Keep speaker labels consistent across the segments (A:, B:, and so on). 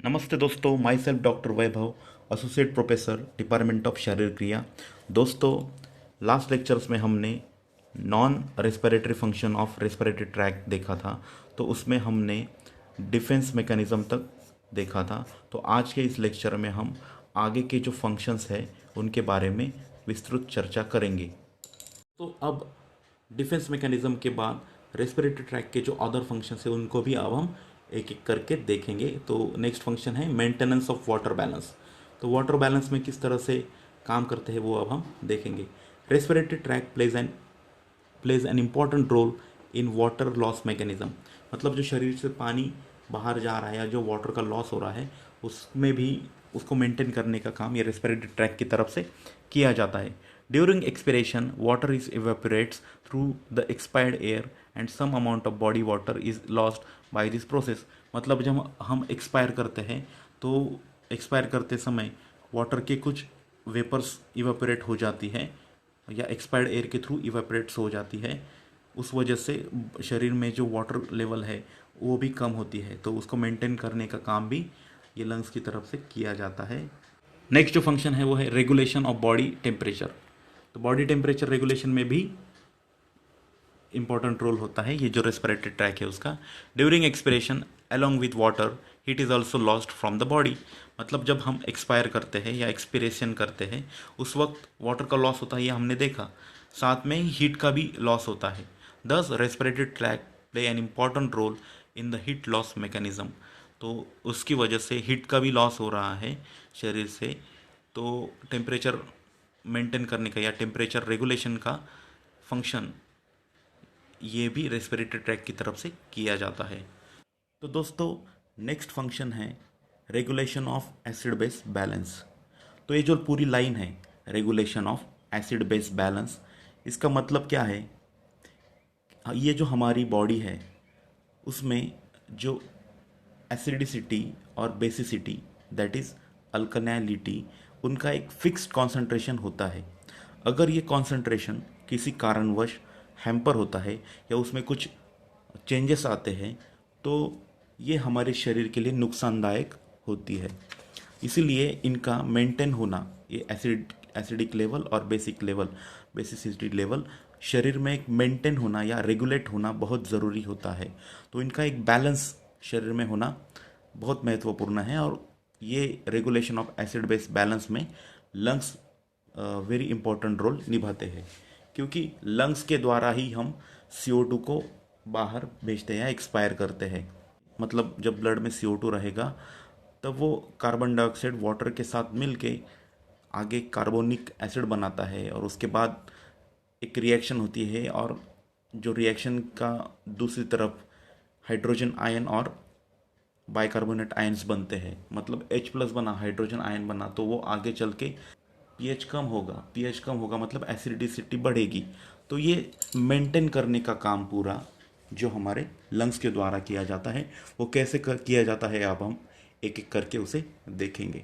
A: नमस्ते दोस्तों, myself doctor Vaibhav, associate professor, department of शारीर क्रिया। दोस्तों, लास्ट लेक्चर्स में हमने non respiratory function of respiratory tract देखा था। तो उसमें हमने डिफेंस मैकेनिज्म तक देखा था। तो आज के इस लेक्चर में हम आगे के जो फंक्शंस है उनके बारे में विस्तृत चर्चा करेंगे। तो अब डिफेंस मैकेनिज्म के बाद रेस्पिरेटरी ट्रैक के जो अदर फंक्शंस है उनको भी अब हम एक एक करके देखेंगे। तो नेक्स्ट फंक्शन है मेंटेनेंस ऑफ वाटर बैलेंस। तो वाटर बैलेंस में किस तरह से काम करते हैं वो अब हम देखेंगे। Respiratory tract plays an important role in water loss mechanism. मतलब जो शरीर से पानी बाहर जा रहा है या जो वाटर का लॉस हो रहा है उसमें भी उसको मेंटेन करने का काम ये रेस्पिरेटरी ट्रैक की तरफ से किया जाता है। During expiration water is evaporates through the expired air and some amount of body water is lost by this process. मतलब जब हम एक्सपायर करते हैं तो एक्सपायर करते समय वाटर के कुछ वेपर्स इवेपोरेट हो जाती है या एक्सपायर्ड एयर के थ्रू इवेपोरेट्स हो जाती है। उस वजह से शरीर में जो वाटर लेवल है वो भी कम होती है। तो उसको मेंटेन करने का काम भी ये लंग्स की तरफ से किया जाता है। नेक्स्ट जो फंक्शन है वो है रेगुलेशन ऑफ बॉडी टेम्परेचर। तो बॉडी टेम्परेचर रेगुलेशन में भी इंपॉर्टेंट रोल होता है ये जो रेस्पिरेटरी ट्रैक है उसका। During expiration along with water heat is also lost from the body. मतलब जब हम एक्सपायर करते हैं या एक्सपिरेशन करते हैं उस वक्त वाटर का लॉस होता है, ये हमने देखा, साथ में ही हीट का भी लॉस होता है। This respiratory tract play an important role in the heat loss mechanism. तो उसकी वजह से हीट का भी लॉस हो रहा है शरीर से। तो टेम्परेचर मेंटेन करने का या टेम्परेचर रेगुलेशन का फंक्शन ये भी रेस्पिरेटरी ट्रैक की तरफ से किया जाता है। तो दोस्तों, नेक्स्ट फंक्शन है regulation of acid base balance. तो ये जो पूरी लाइन है regulation of acid base balance, इसका मतलब क्या है? ये जो हमारी बॉडी है उसमें जो एसिडिसिटी और बेसिसिटी दैट इज़ अल्कनैलिटी, उनका एक फिक्स्ड कॉन्सेंट्रेशन होता है। अगर ये कॉन्सेंट्रेशन किसी कारणवश हैम्पर होता है या उसमें कुछ चेंजेस आते हैं तो ये हमारे शरीर के लिए नुकसानदायक होती है। इसीलिए इनका मेंटेन होना, ये एसिडिक लेवल और बेसिसिटी लेवल शरीर में एक मेंटेन होना या रेगुलेट होना बहुत ज़रूरी होता है। तो इनका एक बैलेंस शरीर में होना बहुत महत्वपूर्ण है और ये regulation of acid base balance में लंग्स वेरी इंपॉर्टेंट रोल निभाते हैं, क्योंकि लंग्स के द्वारा ही हम CO2 को बाहर भेजते हैं या एक्सपायर करते हैं। मतलब जब ब्लड में CO2 रहेगा तब वो कार्बन डाइऑक्साइड वाटर के साथ मिलके आगे कार्बोनिक एसिड बनाता है और उसके बाद एक रिएक्शन होती है और जो रिएक्शन का दूसरी तरफ हाइड्रोजन आयन और बाइकार्बोनेट आयन्स बनते हैं। मतलब H+ बना, हाइड्रोजन आयन बना, तो वो आगे चल के पीएच कम होगा मतलब एसिडिसिटी बढ़ेगी। तो ये मेंटेन करने का काम पूरा जो हमारे लंग्स के द्वारा किया जाता है, वो कैसे किया जाता है अब हम एक एक करके उसे देखेंगे।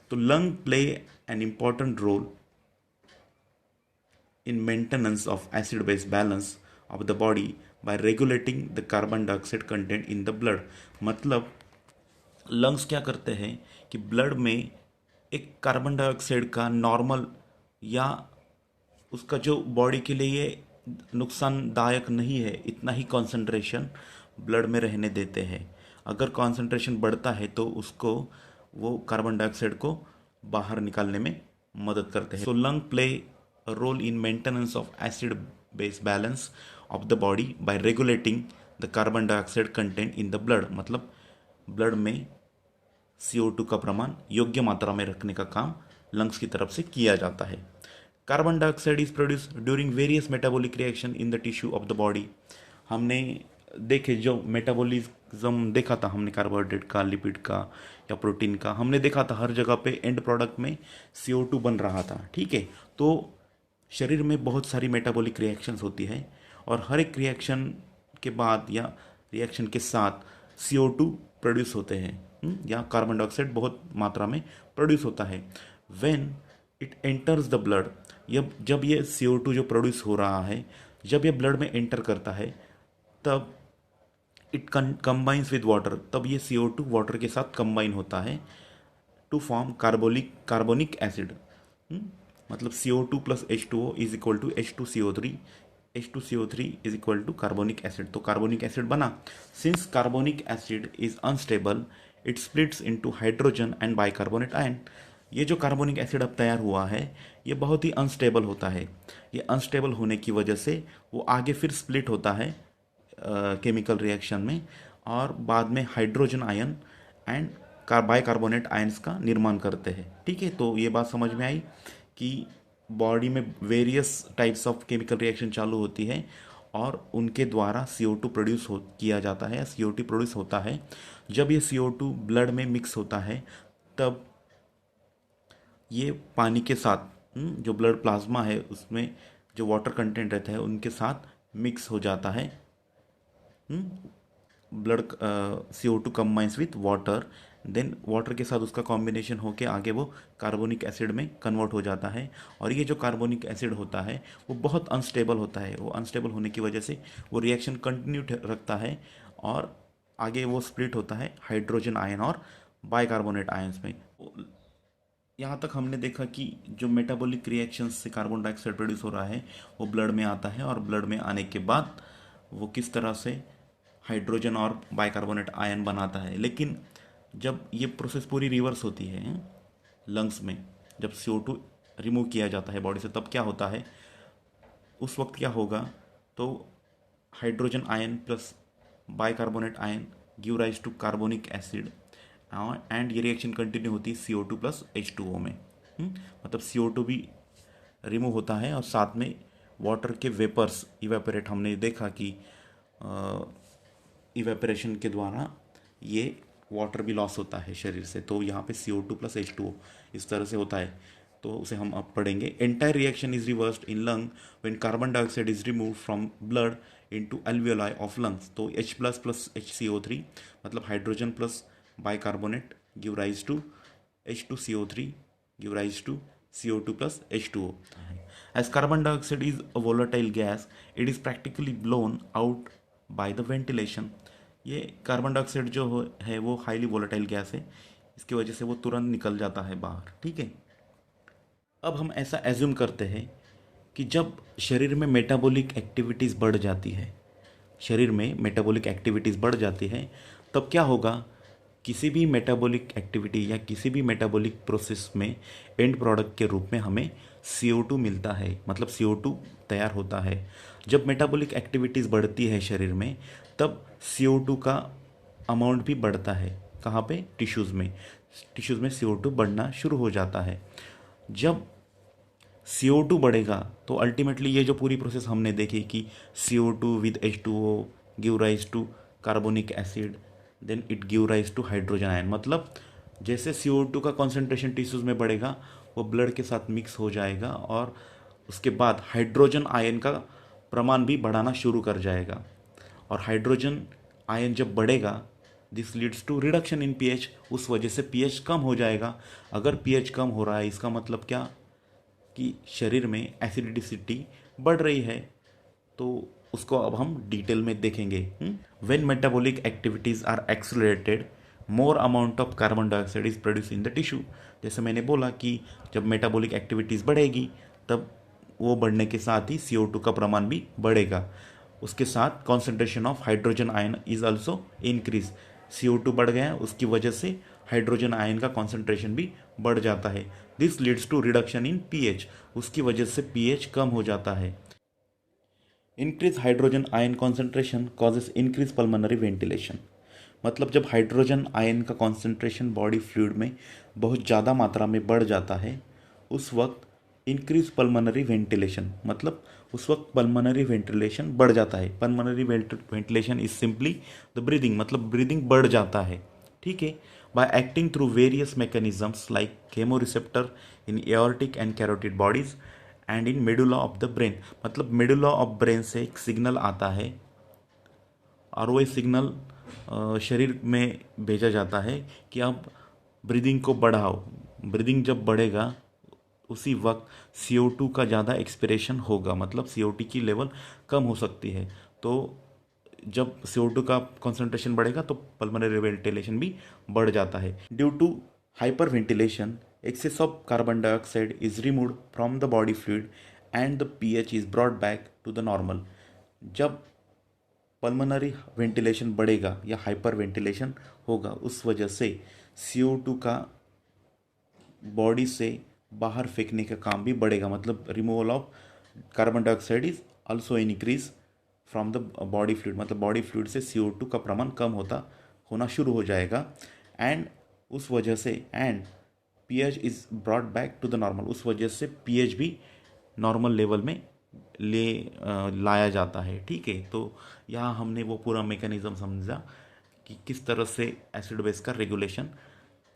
A: तो lung play an important role in maintenance of acid base balance of the body by regulating the carbon dioxide content in the blood। मतलब लंग्स क्या करते हैं कि ब्लड में एक कार्बन डाइऑक्साइड का नॉर्मल या उसका जो बॉडी के लिए नुकसानदायक नहीं है इतना ही कंसंट्रेशन ब्लड में रहने देते हैं। अगर कंसंट्रेशन बढ़ता है तो उसको वो कार्बन डाइऑक्साइड को बाहर निकालने में मदद करते हैं। So lung play a role in maintenance of acid base balance of the body by regulating the carbon dioxide content in the blood। मतलब ब्लड में CO2 का प्रमाण योग्य मात्रा में रखने का काम लंग्स की तरफ से किया जाता है। Carbon dioxide is produce during various metabolic reaction in the tissue of the body. हमने देखे जो मेटाबॉलिज्म देखा था हमने कार्बोहाइड्रेट का, लिपिड का या प्रोटीन का, हमने देखा था हर जगह पे एंड प्रोडक्ट में CO2 बन रहा था। ठीक है, तो शरीर में बहुत सारी मेटाबॉलिक रिएक्शंस होती है और हर एक रिएक्शन के बाद या रिएक्शन के साथ CO2 प्रोड्यूस होते हैं या कार्बन डाइऑक्साइड बहुत मात्रा में प्रोड्यूस होता है। When it enters the blood, जब ये CO2 जो प्रोड्यूस हो रहा है जब ये ब्लड में एंटर करता है तब इट कंबाइंस विद वाटर, तब ये CO2 वाटर के साथ कंबाइन होता है टू फॉर्म कार्बोनिक एसिड। मतलब CO2 plus H2O is equal to H2CO3, H2CO3 is equal to carbonic acid. तो कार्बोनिक एसिड बना। Since carbonic acid is unstable it splits into hydrogen and bicarbonate ion. ये जो carbonic acid अब तैयार हुआ है ये बहुत ही अनस्टेबल होता है। ये अनस्टेबल होने की वजह से वो आगे फिर स्प्लिट होता है केमिकल रिएक्शन में, और बाद में hydrogen ion and bicarbonate ions का निर्माण करते हैं। ठीक है, तो ये बात समझ में आई कि बॉडी में various types of chemical reaction चालू होती है और उनके द्वारा CO2 प्रोड्यूस किया जाता है, CO2 प्रोड्यूस होता है। जब ये CO2 ब्लड में मिक्स होता है तब ये पानी के साथ जो ब्लड प्लाज्मा है उसमें जो वाटर कंटेंट रहता है उनके साथ मिक्स हो जाता है। Blood CO2 combines with water, then water के साथ उसका कॉम्बिनेशन होके आगे वो कार्बोनिक एसिड में कन्वर्ट हो जाता है। और ये जो कार्बोनिक एसिड होता है वो बहुत अनस्टेबल होता है। वो अनस्टेबल होने की वजह से वो रिएक्शन कंटिन्यू रखता है और आगे वो स्प्लिट होता है हाइड्रोजन आयन और बाइकार्बोनेट आयंस में। यहाँ तक हमने देखा कि जो मेटाबॉलिक रिएक्शंस से कार्बन डाइऑक्साइड प्रोड्यूस हो रहा है वो ब्लड में आता है, और ब्लड में आने के बाद वो किस तरह से हाइड्रोजन और बाइकार्बोनेट आयन बनाता है। लेकिन जब ये प्रोसेस पूरी रिवर्स होती है लंग्स में, जब CO2 रिमूव किया जाता है बॉडी से, तब क्या होता है, उस वक्त क्या होगा, तो hydrogen ion plus bicarbonate ion give rise to carbonic acid and ये रिएक्शन कंटिन्यू होती है CO2 प्लस H2O में। मतलब CO2 भी रिमूव होता है और साथ में वाटर के वेपर्स इवेपोरेट। हमने देखा कि इवेपोरेशन के द्वारा ये वाटर भी लॉस होता है शरीर से। तो यहाँ पे CO2 प्लस H2O इस तरह से होता है, तो उसे हम अब पढ़ेंगे। Entire reaction is reversed in lung when carbon dioxide is remove from blood into alveoli of lungs. तो H प्लस HCO3 मतलब hydrogen plus bicarbonate give rise to H2CO3 give rise to CO2 plus H2O। As carbon dioxide is a volatile gas, it is practically blown out by the ventilation। ये carbon dioxide जो है वो highly volatile gas है, इसकी वजह से वो तुरंत निकल जाता है बाहर। ठीक है, अब हम ऐसा एज्यूम करते हैं कि जब शरीर में मेटाबॉलिक एक्टिविटीज़ बढ़ जाती है, शरीर में मेटाबॉलिक एक्टिविटीज़ बढ़ जाती है, तब क्या होगा, किसी भी मेटाबॉलिक एक्टिविटी या किसी भी मेटाबॉलिक प्रोसेस में एंड प्रोडक्ट के रूप में हमें CO2 मिलता है, मतलब CO2 तैयार होता है। जब मेटाबॉलिक एक्टिविटीज़ बढ़ती है शरीर में तब CO2 का अमाउंट भी बढ़ता है। कहाँ पे, टिश्यूज़ में। टिश्यूज़ में CO2 बढ़ना शुरू हो जाता है। जब CO2 बढ़ेगा तो अल्टीमेटली ये जो पूरी प्रोसेस हमने देखी कि CO2 with H2O give rise to carbonic acid, then it give rise to hydrogen ion. मतलब जैसे CO2 का कॉन्सेंट्रेशन टिश्यूज़ में बढ़ेगा वो ब्लड के साथ मिक्स हो जाएगा और उसके बाद हाइड्रोजन आयन का प्रमाण भी बढ़ाना शुरू कर जाएगा। और हाइड्रोजन आयन जब बढ़ेगा this leads to reduction in pH, उस वजह से pH कम हो जाएगा। अगर pH कम हो रहा है इसका मतलब क्या, कि शरीर में एसिडिसिटी बढ़ रही है। तो उसको अब हम डिटेल में देखेंगे। When metabolic activities are accelerated more amount of carbon dioxide is produce in the tissue. जैसे मैंने बोला कि जब मेटाबॉलिक एक्टिविटीज़ बढ़ेगी तब वो बढ़ने के साथ ही CO2 का प्रमाण भी बढ़ेगा। उसके साथ concentration of hydrogen ion is also increase. CO2 बढ़ गया, उसकी वजह से हाइड्रोजन आयन का कॉन्सेंट्रेशन भी बढ़ जाता है। This leads to reduction in pH, उसकी वजह से pH कम हो जाता है। Increase hydrogen ion concentration causes increase pulmonary ventilation. मतलब जब हाइड्रोजन आयन का कॉन्सेंट्रेशन बॉडी फ्लूइड में बहुत ज़्यादा मात्रा में बढ़ जाता है उस वक्त इंक्रीज पल्मोनरी वेंटिलेशन, मतलब उस वक्त पल्मोनरी वेंटिलेशन बढ़ जाता है। Pulmonary ventilation is simply the breathing, मतलब ब्रीदिंग बढ़ जाता है। ठीक है, bye acting through various mechanisms like chemoreceptor in aortic and carotid bodies and in medulla of the brain. मतलब मेडुला ऑफ ब्रेन से एक सिग्नल आता है और वो सिग्नल शरीर में भेजा जाता है कि आप ब्रीदिंग को बढ़ाओ। ब्रीदिंग जब बढ़ेगा उसी वक्त CO2 का ज़्यादा एक्सपिरेशन होगा, मतलब CO2 की लेवल कम हो सकती है। तो जब CO2 का कॉन्सेंट्रेशन बढ़ेगा तो पल्मोनरी वेंटिलेशन भी बढ़ जाता है। Due to hyperventilation excess of carbon dioxide is removed from the body fluid and the pH is brought back to the normal. जब पल्मोनरी वेंटिलेशन बढ़ेगा या हाइपर वेंटिलेशन होगा, उस वजह से CO2 का बॉडी से बाहर फेंकने का काम भी बढ़ेगा, मतलब removal of carbon dioxide is also increase from the body fluid, मतलब बॉडी फ्लूइड से CO2 का प्रमाण कम होना शुरू हो जाएगा। एंड उस वजह से and pH is brought back to the normal, उस वजह से pH भी नॉर्मल लेवल में लाया जाता है। ठीक है, तो यहाँ हमने वो पूरा मैकेनिज्म समझा कि किस तरह से एसिड बेस का रेगुलेशन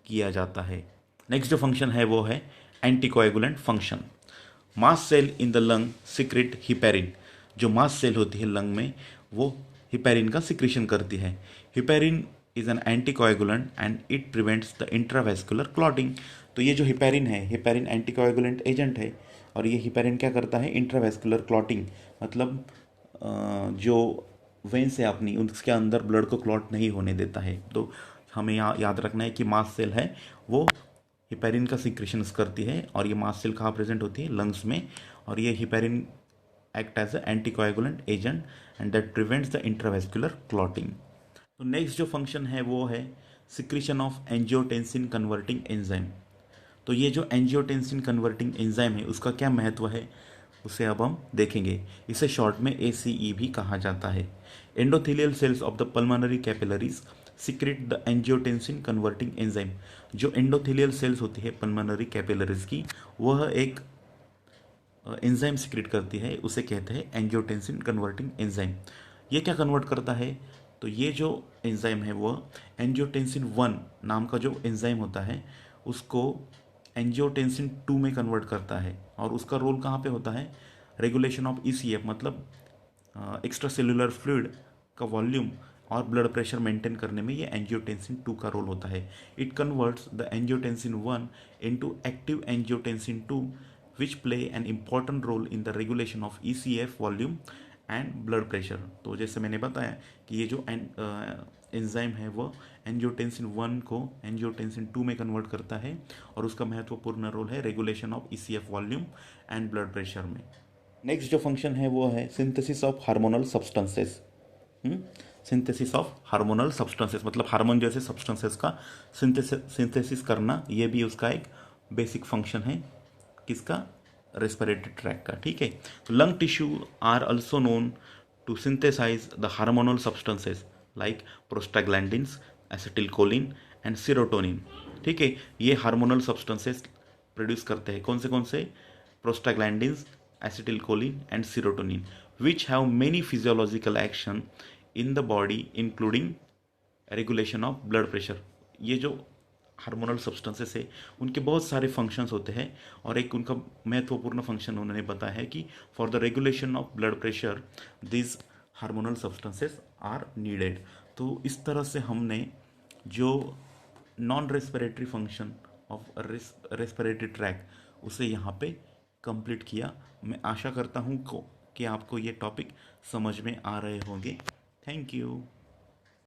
A: किया जाता है। नेक्स्ट जो फंक्शन है वो है anticoagulant function. Mast cell in the lung secrete heparin. जो मास्ट सेल होती है लंग में, वो हिपेरिन का सिक्रेशन करती है। Heparin is an anticoagulant and it prevents the intravascular clotting. तो ये जो हिपेरिन है, हिपेरिन एंटीकोएगुलेंट एजेंट है, और ये हिपेरिन क्या करता है, इंट्रावेस्कुलर क्लॉटिंग, मतलब जो वेन्स है अपनी, उसके अंदर ब्लड को क्लॉट नहीं होने देता है। तो हमें यहाँ याद रखना है कि मास्ट सेल है वो हिपेरिन का सिक्रेशंस करती है, और ये मास्ट सेल कहाँ प्रेजेंट होती है, लंग्स में, और ये heparin act as a anticoagulant agent and that prevents the intravascular clotting. तो नेक्स्ट जो फंक्शन है वो है secretion of angiotensin converting enzyme. तो ये जो एंजियोटेंसिन कन्वर्टिंग एंजाइम है, उसका क्या महत्व है, उसे अब हम देखेंगे। इसे शॉर्ट में ACE भी कहा जाता है। Endothelial cells of the pulmonary capillaries secrete the angiotensin converting enzyme. जो एंडोथेलियल सेल्स होती है पल्मोनरी कैपिलरीज की, वह एक एंजाइम सिक्रेट करती है, उसे कहते हैं एंजियोटेंसिन कन्वर्टिंग एंजाइम। ये क्या कन्वर्ट करता है, तो ये जो एंजाइम है वह एंजियोटेंसिन 1 नाम का जो एंजाइम होता है, उसको एंजियोटेंसिन 2 में कन्वर्ट करता है। और उसका रोल कहाँ पे होता है, रेगुलेशन ऑफ ECF, मतलब एक्स्ट्रा सेलुलर फ्लूइड का वॉल्यूम और ब्लड प्रेशर मेंटेन करने में ये एंजियोटेंसिन 2 का रोल होता है। It converts the angiotensin 1 into active angiotensin 2 which play an important role in the regulation of ECF volume and blood pressure. तो जैसे मैंने बताया कि ये जो एंजाइम है वो एंजियोटेंसिन 1 को एंजियोटेंसिन 2 में कन्वर्ट करता है, और उसका महत्वपूर्ण रोल है regulation of ECF volume and blood pressure में। नेक्स्ट जो फंक्शन है वो है synthesis of hormonal substances. Synthesis of hormonal substances, मतलब हार्मोन जैसे सब्सटेंसेस का सिंथेसिस करना, ये भी उसका एक बेसिक फंक्शन है। किसका, रेस्पिरेटरी ट्रैक का। ठीक है, तो lung tissue are also known to synthesize the hormonal substances like prostaglandins, acetylcholine and serotonin. ठीक है, ये हार्मोनल सब्सटेंसेस प्रोड्यूस करते हैं। कौन से, prostaglandins, acetylcholine and serotonin, which have many physiological action in the body including regulation of blood pressure. ये जो hormonal substances है, उनके बहुत सारे फंक्शंस होते हैं, और एक उनका महत्वपूर्ण फंक्शन उन्होंने बताया है कि for the regulation of blood pressure this hormonal substances are needed. तो इस तरह से हमने जो non respiratory function of respiratory tract, उसे यहाँ पे कंप्लीट किया। मैं आशा करता हूँ कि आपको ये टॉपिक समझ में आ रहे होंगे। Thank you.